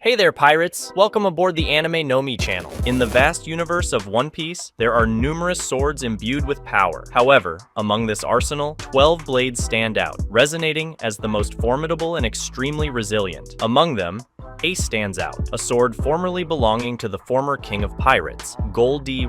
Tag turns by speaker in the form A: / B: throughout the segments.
A: Hey there, pirates! Welcome aboard the Anime channel. In the vast universe of One Piece, there are numerous swords imbued with power. However, among this arsenal, 12 blades stand out, resonating as the most formidable and extremely resilient. Among them, Ace stands out, a sword formerly belonging to the former king of pirates, Gol D,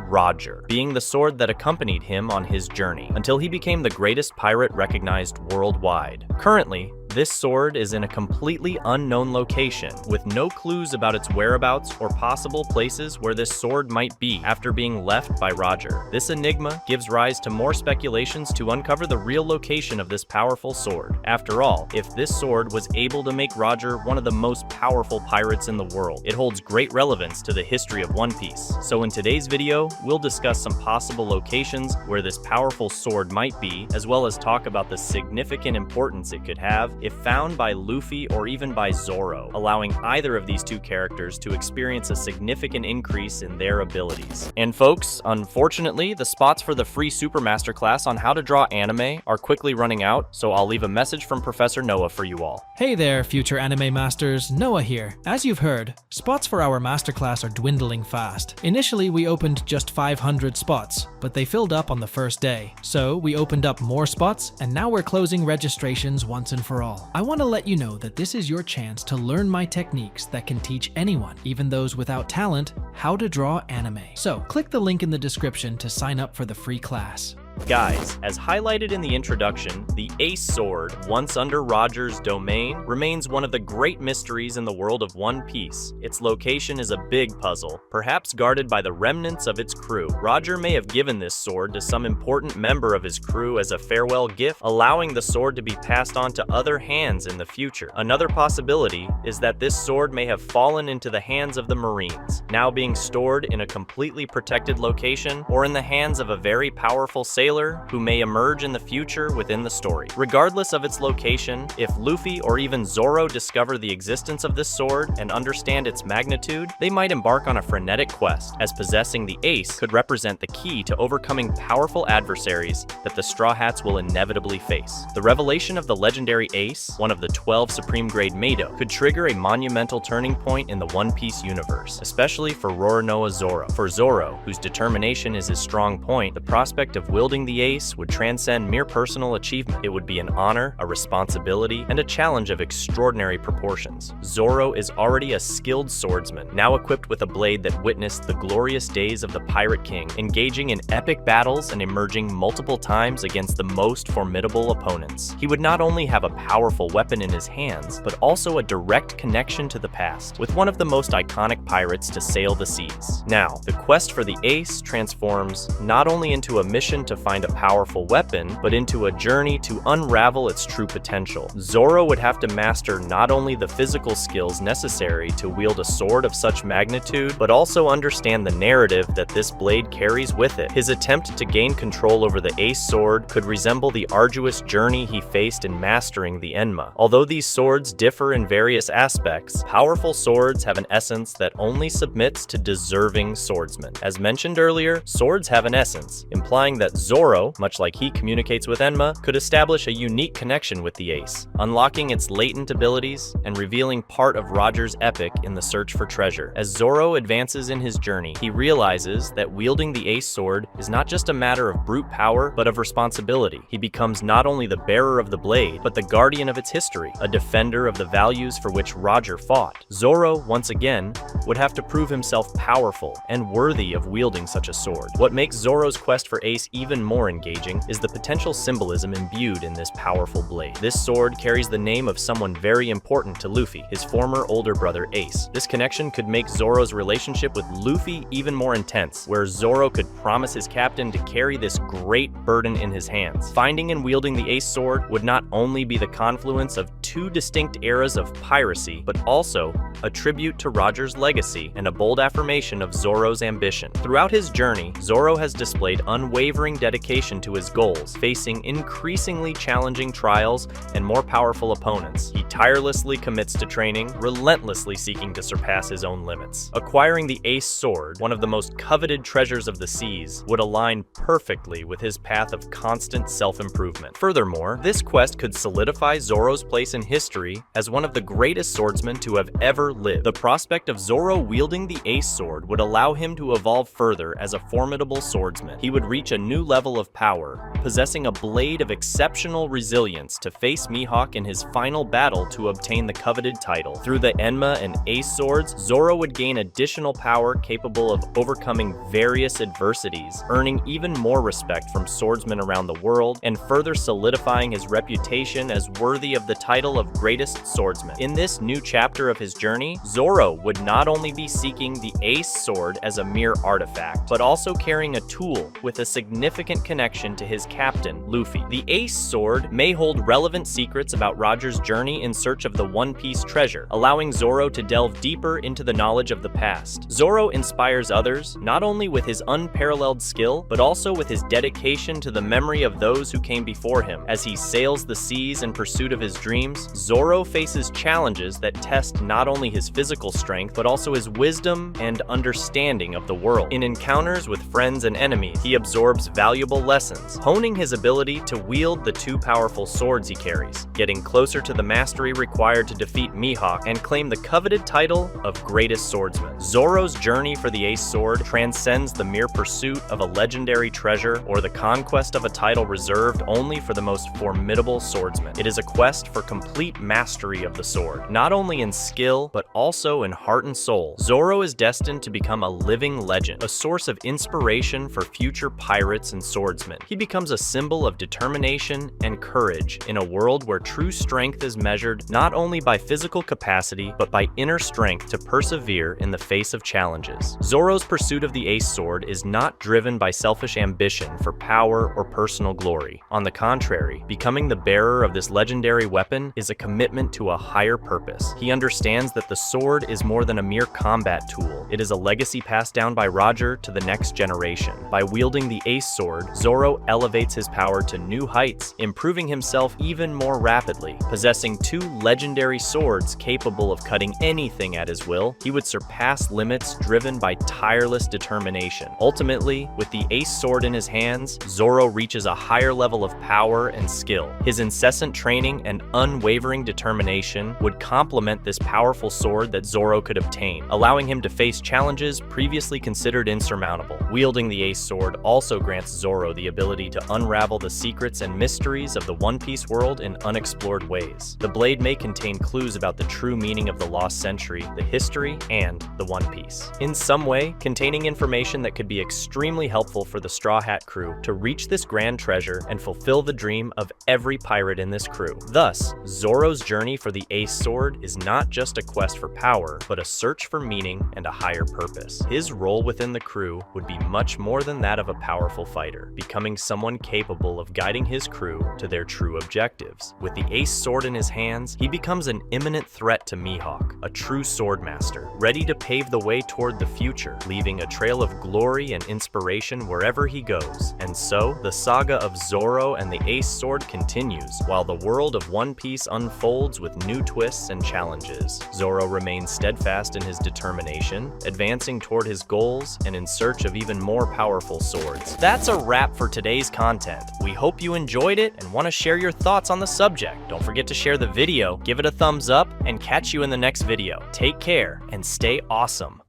A: being the sword that accompanied him on his journey, until he became the greatest pirate recognized worldwide. Currently, this sword is in a completely unknown location, with no clues about its whereabouts or possible places where this sword might be after being left by Roger. This enigma gives rise to more speculations to uncover the real location of this powerful sword. After all, if this sword was able to make Roger one of the most powerful pirates in the world, it holds great relevance to the history of One Piece. So in today's video, we'll discuss some possible locations where this powerful sword might be, as well as talk about the significant importance it could have if found by Luffy or even by Zoro, allowing either of these two characters to experience a significant increase in their abilities. And folks, unfortunately, the spots for the free Super Masterclass on how to draw anime are quickly running out, so I'll leave a message from Professor Noah for you all.
B: Hey there, future anime masters, Noah here. As you've heard, spots for our masterclass are dwindling fast. Initially, we opened just 500 spots, but they filled up on the first day. So we opened up more spots, and now we're closing registrations once and for all. I want to let you know that this is your chance to learn my techniques that can teach anyone, even those without talent, how to draw anime. So click the link in the description to sign up for the free class.
A: Guys, as highlighted in the introduction, the Ace Sword, once under Roger's domain, remains one of the great mysteries in the world of One Piece. Its location is a big puzzle, perhaps guarded by the remnants of its crew. Roger may have given this sword to some important member of his crew as a farewell gift, allowing the sword to be passed on to other hands in the future. Another possibility is that this sword may have fallen into the hands of the Marines, now being stored in a completely protected location, or in the hands of a very powerful sailor who may emerge in the future within the story. Regardless of its location, if Luffy or even Zoro discover the existence of this sword and understand its magnitude, they might embark on a frenetic quest, as possessing the Ace could represent the key to overcoming powerful adversaries that the Straw Hats will inevitably face. The revelation of the legendary Ace, one of the 12 Supreme Grade Mado, could trigger a monumental turning point in the One Piece universe, especially for Roronoa Zoro. For Zoro, whose determination is his strong point, the prospect of wielding the Ace would transcend mere personal achievement. It would be an honor, a responsibility, and a challenge of extraordinary proportions. Zoro is already a skilled swordsman, now equipped with a blade that witnessed the glorious days of the Pirate King, engaging in epic battles and emerging multiple times against the most formidable opponents. He would not only have a powerful weapon in his hands, but also a direct connection to the past, with one of the most iconic pirates to sail the seas. Now, the quest for the Ace transforms not only into a mission to find a powerful weapon, but into a journey to unravel its true potential. Zoro would have to master not only the physical skills necessary to wield a sword of such magnitude, but also understand the narrative that this blade carries with it. His attempt to gain control over the Ace sword could resemble the arduous journey he faced in mastering the Enma. Although these swords differ in various aspects, powerful swords have an essence that only submits to deserving swordsmen. As mentioned earlier, swords have an essence, implying that Zoro, much like he communicates with Enma, could establish a unique connection with the Ace, unlocking its latent abilities and revealing part of Roger's epic in the search for treasure. As Zoro advances in his journey, he realizes that wielding the Ace sword is not just a matter of brute power, but of responsibility. He becomes not only the bearer of the blade, but the guardian of its history, a defender of the values for which Roger fought. Zoro, once again, would have to prove himself powerful and worthy of wielding such a sword. What makes Zoro's quest for Ace even more engaging is the potential symbolism imbued in this powerful blade. This sword carries the name of someone very important to Luffy, his former older brother Ace. This connection could make Zoro's relationship with Luffy even more intense, where Zoro could promise his captain to carry this great burden in his hands. Finding and wielding the Ace sword would not only be the confluence of two distinct eras of piracy, but also a tribute to Roger's legacy and a bold affirmation of Zoro's ambition. Throughout his journey, Zoro has displayed unwavering dedication dedication to his goals, facing increasingly challenging trials and more powerful opponents. He tirelessly commits to training, relentlessly seeking to surpass his own limits. Acquiring the Ace Sword, one of the most coveted treasures of the seas, would align perfectly with his path of constant self-improvement. Furthermore, this quest could solidify Zoro's place in history as one of the greatest swordsmen to have ever lived. The prospect of Zoro wielding the Ace Sword would allow him to evolve further as a formidable swordsman. He would reach a new level of power, possessing a blade of exceptional resilience to face Mihawk in his final battle to obtain the coveted title. Through the Enma and Ace Swords, Zoro would gain additional power capable of overcoming various adversities, earning even more respect from swordsmen around the world, and further solidifying his reputation as worthy of the title of greatest swordsman. In this new chapter of his journey, Zoro would not only be seeking the Ace Sword as a mere artifact, but also carrying a tool with a significant connection to his captain, Luffy. The Ace Sword may hold relevant secrets about Roger's journey in search of the One Piece treasure, allowing Zoro to delve deeper into the knowledge of the past. Zoro inspires others, not only with his unparalleled skill, but also with his dedication to the memory of those who came before him. As he sails the seas in pursuit of his dreams, Zoro faces challenges that test not only his physical strength, but also his wisdom and understanding of the world. In encounters with friends and enemies, he absorbs valuable lessons, honing his ability to wield the two powerful swords he carries, getting closer to the mastery required to defeat Mihawk and claim the coveted title of greatest swordsman. Zoro's journey for the Ace Sword transcends the mere pursuit of a legendary treasure or the conquest of a title reserved only for the most formidable swordsman. It is a quest for complete mastery of the sword, not only in skill, but also in heart and soul. Zoro is destined to become a living legend, a source of inspiration for future pirates and swordsmen. He becomes a symbol of determination and courage in a world where true strength is measured not only by physical capacity, but by inner strength to persevere in the face of challenges. Zoro's pursuit of the Ace Sword is not driven by selfish ambition for power or personal glory. On the contrary, becoming the bearer of this legendary weapon is a commitment to a higher purpose. He understands that the sword is more than a mere combat tool. It is a legacy passed down by Roger to the next generation. By wielding the Ace Sword, Zoro elevates his power to new heights, improving himself even more rapidly. Possessing two legendary swords capable of cutting anything at his will, he would surpass limits driven by tireless determination. Ultimately, with the Ace Sword in his hands, Zoro reaches a higher level of power and skill. His incessant training and unwavering determination would complement this powerful sword that Zoro could obtain, allowing him to face challenges previously considered insurmountable. Wielding the Ace Sword also grants Zoro the ability to unravel the secrets and mysteries of the One Piece world in unexplored ways. The blade may contain clues about the true meaning of the lost century, the history, and the One Piece. In some way, containing information that could be extremely helpful for the Straw Hat crew to reach this grand treasure and fulfill the dream of every pirate in this crew. Thus, Zoro's journey for the Ace Sword is not just a quest for power, but a search for meaning and a higher purpose. His role within the crew would be much more than that of a powerful fighter, becoming someone capable of guiding his crew to their true objectives. With the Ace Sword in his hands, he becomes an imminent threat to Mihawk, a true swordmaster, ready to pave the way toward the future, leaving a trail of glory and inspiration wherever he goes. And so, the saga of Zoro and the Ace Sword continues, while the world of One Piece unfolds with new twists and challenges. Zoro remains steadfast in his determination, advancing toward his goals and in search of even more powerful swords. That's a wrap for today's content. We hope you enjoyed it and want to share your thoughts on the subject. Don't forget to share the video, give it a thumbs up, and catch you in the next video. Take care and stay awesome.